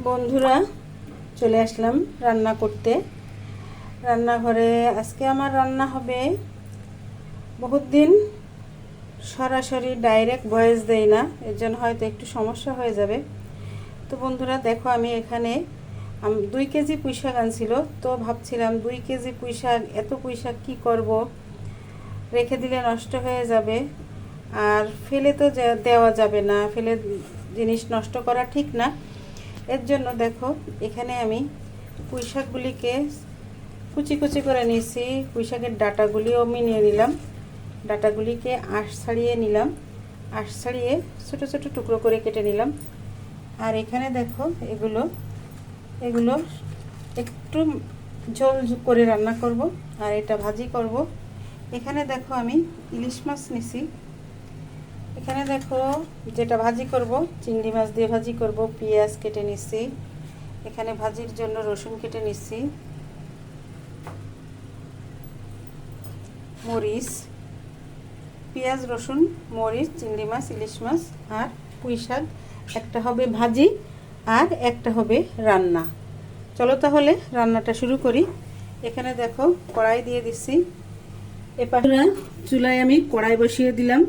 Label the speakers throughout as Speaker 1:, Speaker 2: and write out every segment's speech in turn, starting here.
Speaker 1: বন্ধুরা, চলে আসলাম রান্না করতে রান্নাঘরে। আজকে আমার রান্না হবে, বহুত দিন সরাসরি ডাইরেক্ট ভয়েস দেই না, এর জন্য হয়তো একটু সমস্যা হয়ে যাবে। তো বন্ধুরা দেখো, আমি এখানে 2 কেজি পুঁইশাক আনছিল। তো ভাবছিলাম 2 কেজি পুঁইশাক, এত পুঁইশাক কী করব, রেখে দিলে নষ্ট হয়ে যাবে, আর ফেলে তো দেওয়া যাবে না, ফেলে জিনিস নষ্ট করা ঠিক না। এর জন্য দেখো, এখানে আমি পুঁইশাকগুলিকে কুচি কুচি করে নিয়েছি। পুঁইশাকের ডাঁটাগুলিও আমি নিয়ে নিলাম, ডাঁটাগুলিকে আঁশ ছাড়িয়ে নিলাম, আঁশ ছাড়িয়ে ছোটো ছোটো টুকরো করে কেটে নিলাম। আর এখানে দেখো, এগুলো একটু ঝোল করে রান্না করব, আর এটা ভাজি করব। এখানে দেখো, আমি ইলিশ মাছ নিছি। এখানে দেখো, যেটা ভাজি করব, চিংড়ি মাছ দিয়ে ভাজি করব। পেঁয়াজ কেটে নিছি, এখানে ভাজির জন্য রসুন কেটে নিছি, মরিচ, পেঁয়াজ, রসুন, মরিচ, চিংড়ি মাছ, ইলিশ মাছ আর পুঁই শাক, একটা হবে ভাজি আর একটা হবে রান্না। চলো তাহলে রান্নাটা শুরু করি। এখানে দেখো, কড়াই দিয়ে দিচ্ছি। এবার চুলায় আমি কড়াই বসিয়ে দিলাম।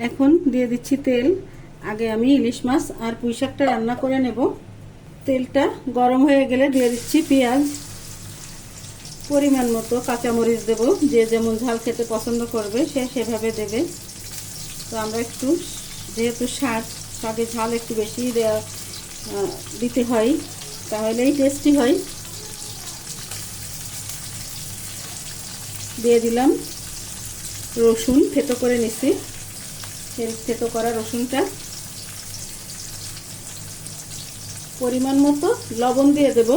Speaker 1: এখন দিয়ে দিচ্ছি তেল। আগে আমি ইলিশ মাছ আর পুঁই শাকটা রান্না করে নেব। তেলটা গরম হয়ে গেলে দিয়ে দিচ্ছি পেঁয়াজ, পরিমাণ মতো কাঁচামরিচ দেব। যে যেমন ঝাল খেতে পছন্দ করবে সে সেভাবে দেবে। তো আমরা একটু, যেহেতু শাকে ঝাল একটু বেশি দিতে হয়, তাহলেই টেস্টি হয়। দিয়ে দিলাম রসুন, থেতো করে নিছি। থেতো করা রসুনটা, পরিমাণ মতো লবণ দিয়ে দেব।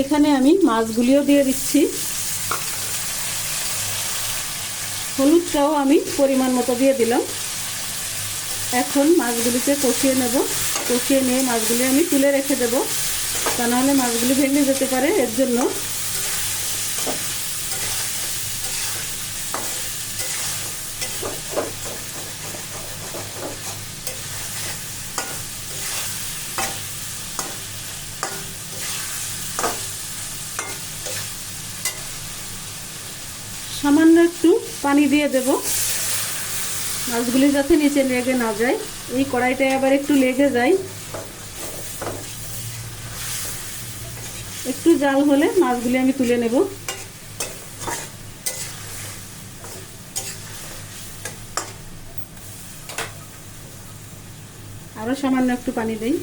Speaker 1: এখানে আমি মাছগুলিও দিয়ে দিচ্ছি। হলুদটাও আমি পরিমাণ মতো দিয়ে দিলাম। এখন মাছগুলিকে কষিয়ে নেব। কষিয়ে নিয়ে মাছগুলি আমি তুলে রেখে দেব, তা নাহলে মাছগুলি ভেঙে যেতে পারে, এর জন্য। সামান্য একটু পানি দিয়ে দেব, মাছগুলি যাতে নিচে লেগে না যায়। এই কড়াইটায় আবার একটু লেগে যায়। একটু জাল হলে মাছগুলি আমি তুলে নেব। আরো সামান্য একটু পানি দেই।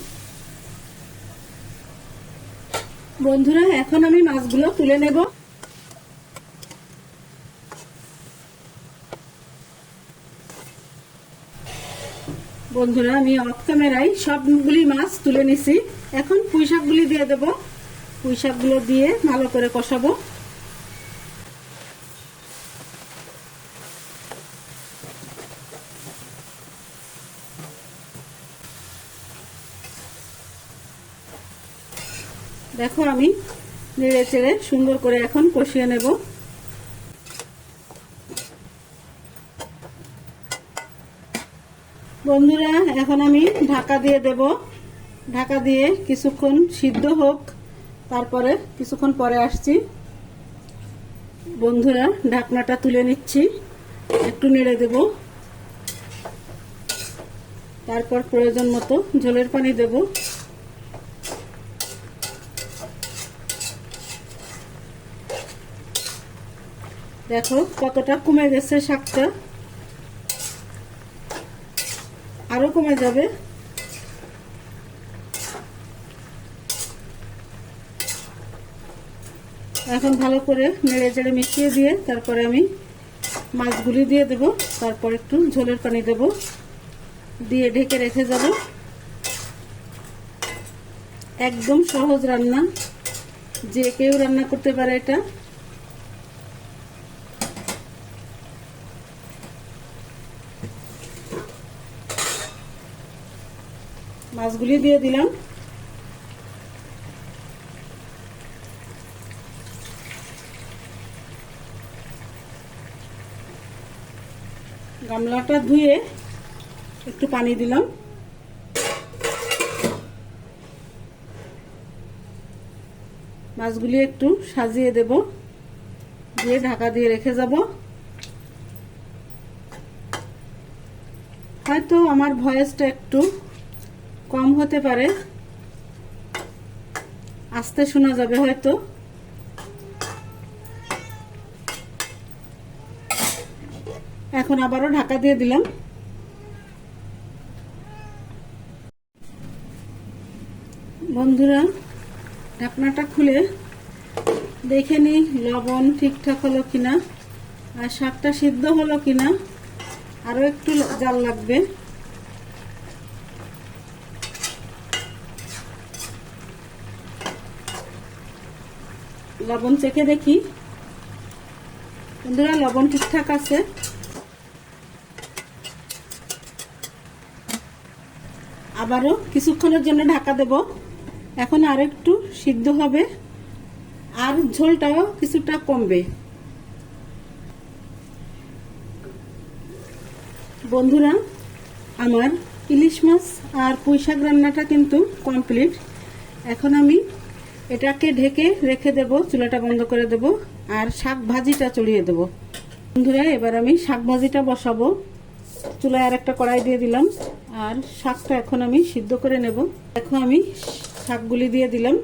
Speaker 1: বন্ধুরা, এখন আমি মাছগুলো তুলে নেব। বন্ধুরা, আমি অফ ক্যামেরায় সবগুলি মাছ তুলে নিছি। এখন পুঁই শাকগুলি দিয়ে দেব। পুঁই শাকগুলো দিয়ে ভালো করে কষাবো। দেখো, আমি নেড়ে চেড়ে সুন্দর করে এখন কষিয়ে নেব। বন্ধুরা, এখন আমি ঢাকা দিয়ে দেব। ঢাকা দিয়ে কিছুক্ষণ সিদ্ধ হোক, তারপরে কিছুক্ষণ পরে আসছি। বন্ধুরা, ঢাকনাটা তুলে নিচ্ছি, একটু নেড়ে দেব। তারপর প্রয়োজন মতো ঝোলের পানি দেব। দেখো কতটা কমে গেছে শাকটা, আরো কমে যাবে। এখন ভালো করে নেড়ে চেড়ে মিশিয়ে দিয়ে তারপরে আমি মাছগুলি দিয়ে দেব। তারপর একটু ঝোলের পানি দেব, দিয়ে ঢেকে রেখে যাব। একদম সহজ রান্না, যে কেউ রান্না করতে পারে এটা। মাছগুলি দিয়ে দিলাম। গামলাটা ধুয়ে একটু পানি দিলাম। মাছগুলি একটু সাজিয়ে দেব, দিয়ে ঢাকা দিয়ে রেখে যাব। হয়তো আমার ভয়েসটা একটু কম হতে পারে, আস্তে শোনা যাবে হয়তো। এখন আবারও ঢাকা দিয়ে দিলাম। বন্ধুরা, ঢাকনাটা খুলে দেখে নিই লবণ ঠিকঠাক হলো কিনা, আর শাকটা সিদ্ধ হলো কিনা। আরো একটু জাল লাগবে। লবণ চেখে দেখি। বন্ধুরা, লবণ ঠিকঠাক আছে। আবারও কিছুক্ষণের জন্য ঢাকা দেব। এখন আর একটু সিদ্ধ হবে, আর ঝোলটাও কিছুটা কমবে। বন্ধুরা, আমার ইলিশ মাছ আর পুঁই শাক রান্নাটা কিন্তু কমপ্লিট। এখন আমি এটাকে ঢেকে রেখে দেব, চুলাটা বন্ধ করে দেব, আর শাক ভাজিটা চড়িয়ে দেব। বন্ধুরা, এবার আমি শাক ভাজিটা বসাবো। চুলায় আর একটা কড়াই দিয়ে দিলাম, আর শাকটা এখন আমি সিদ্ধ করে নেব। দেখো, আমি শাকগুলি দিয়ে দিলাম।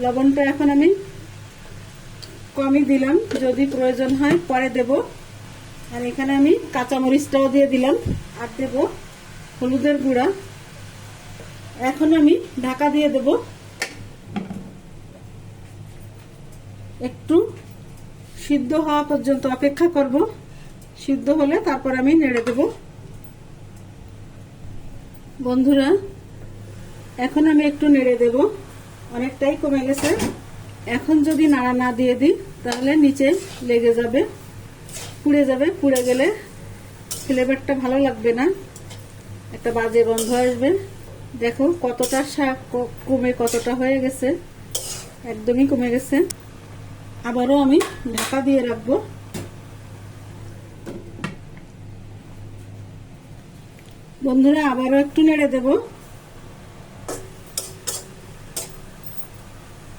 Speaker 1: লবণটা এখন আমি কমই দিলাম, যদি প্রয়োজন হয় পরে দেব। আর এখানে আমি কাঁচামরিচটাও দিয়ে দিলাম, আর দেব হলুদের গুঁড়া। এখন আমি ঢাকা দিয়ে দেব। একটু সিদ্ধ হওয়া পর্যন্ত অপেক্ষা করব। সিদ্ধ হলে তারপর আমি নেড়ে দেব। বন্ধুরা, এখন আমি একটু নেড়ে দেব। অনেকটাই কমে গেছে। এখন যদি নাড়া না দিয়ে দিই তাহলে নিচে লেগে যাবে, পুড়ে যাবে। পুড়ে গেলে ফ্লেভারটা ভালো লাগবে না, একটা বাজে গন্ধ আসবে। দেখো কতটা শাক কমে কতটা হয়ে গেছে, একদমই কমে গেছে। আবারও আমি ঢাকা দিয়ে রাখবো। বন্ধুরা, আবারও একটু নেড়ে দেব।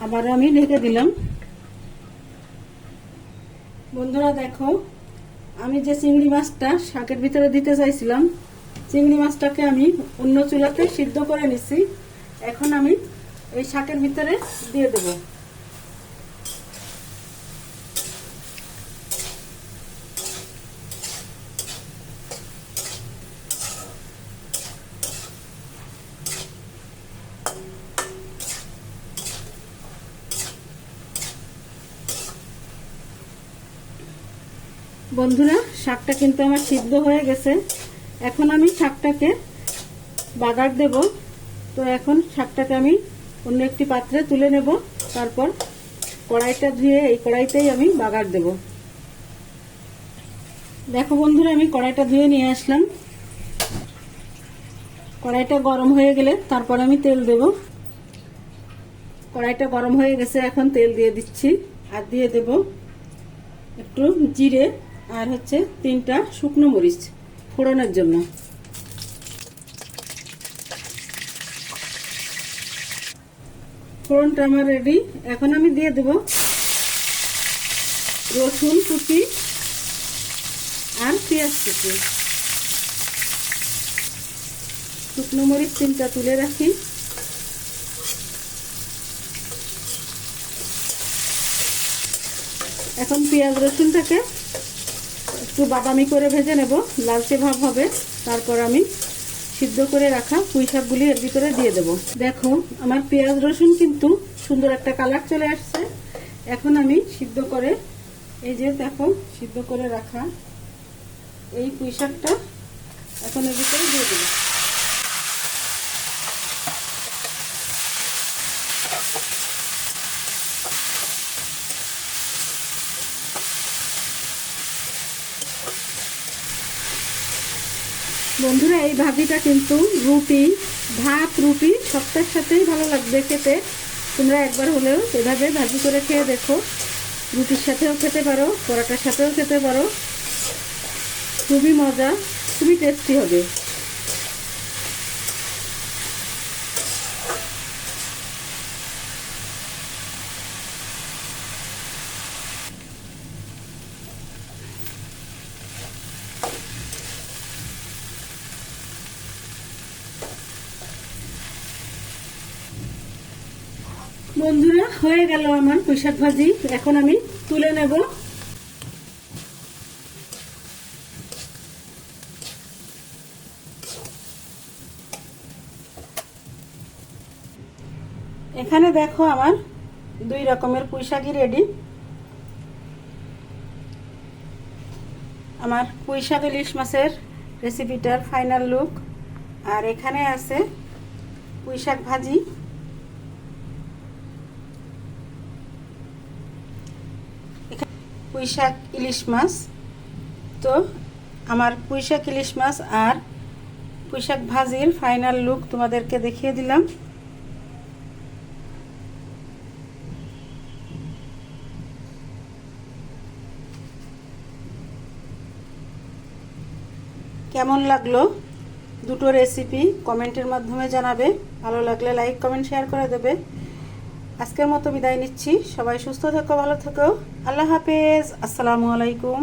Speaker 1: আবারও আমি ঢেকে দিলাম। বন্ধুরা দেখো, আমি যে চিংড়ি মাছটা শাকের ভিতরে দিতে চাইছিলাম, চিংড়ি মাছটাকে আমি অন্য চুলাতে সিদ্ধ করে নিছি। এখন আমি এই শাকের ভিতরে দিয়ে দেব। বন্ধুরা, শাকটা কিন্তু আমার সিদ্ধ হয়ে গেছে। এখন আমি শাকটাকে বাগার দেব। তো এখন শাকটাকে আমি অন্য একটি পাত্রে তুলে নেব। তারপর কড়াইটা ধুয়ে এই কড়াইতেই আমি বাগার দেব। দেখো বন্ধুরা, আমি কড়াইটা ধুয়ে নিয়ে আসলাম। কড়াইটা গরম হয়ে গেলে তারপর আমি তেল দেব। কড়াইটা গরম হয়ে গেছে, এখন তেল দিয়ে দিচ্ছি। আর দিয়ে দেব একটু জিরে, আর হচ্ছে 3টা শুকনো মরিচ ফোড়নের জন্য। ফোড়নটা আমার রেডি। এখন আমি দিয়ে দেব রসুন কুচি আর পেঁয়াজ কুচি। শুকনো মরিচ 3টা তুলে রাখি। এখন পেঁয়াজ রসুনটাকে একটু বাদামি করে ভেজে নেব, লালচে ভাব হবে। তারপর আমি সিদ্ধ করে রাখা পুঁই শাকগুলি এর ভিতরে দিয়ে দেব। দেখো, আমার পেঁয়াজ রসুন কিন্তু সুন্দর একটা কালার চলে আসছে। এখন আমি সিদ্ধ করে, এই যে দেখো সিদ্ধ করে রাখা এই পুঁই শাকটা এখন এর ভিতরে দিয়ে দেব। বন্ধুরা, এই ভাজিটা কিন্তু রুটি, ভাত, রুটি সবটার সাথেই ভালো লাগবে খেতে। তোমরা একবার হলেও এভাবে ভাজি করে খেয়ে দেখো। রুটির সাথেও খেতে পারো, পরোটার সাথেও খেতে পারো। খুবই মজা, খুবই টেস্টি হবে। বন্ধুরা, হয়ে গেল আমার পুঁইশাক ভাজি। এখন আমি তুলে নেব। এখানে দেখো আমার 2 রকমের পুঁইশাকই রেডি। আমার পুঁইশাক ইলিশ মাছের রেসিপিটার ফাইনাল লুক। আর এখানে আছে পুঁইশাক ভাজি। পুঁইশাক ইলিশ মাছ। তো আমার পুঁইশাক ইলিশ মাছ আর পুঁইশাক ভাজির ফাইনাল লুক তোমাদেরকে দেখিয়ে দিলাম। কেমন লাগলো দুটো রেসিপি কমেন্টের মাধ্যমে জানাবে। ভালো লাগলে লাইক কমেন্ট শেয়ার করে দেবে। আজকের মতো বিদায় নিচ্ছি। সবাই সুস্থ থেকো, ভালো থেকো। আল্লাহ হাফেজ। আসসালামু আলাইকুম।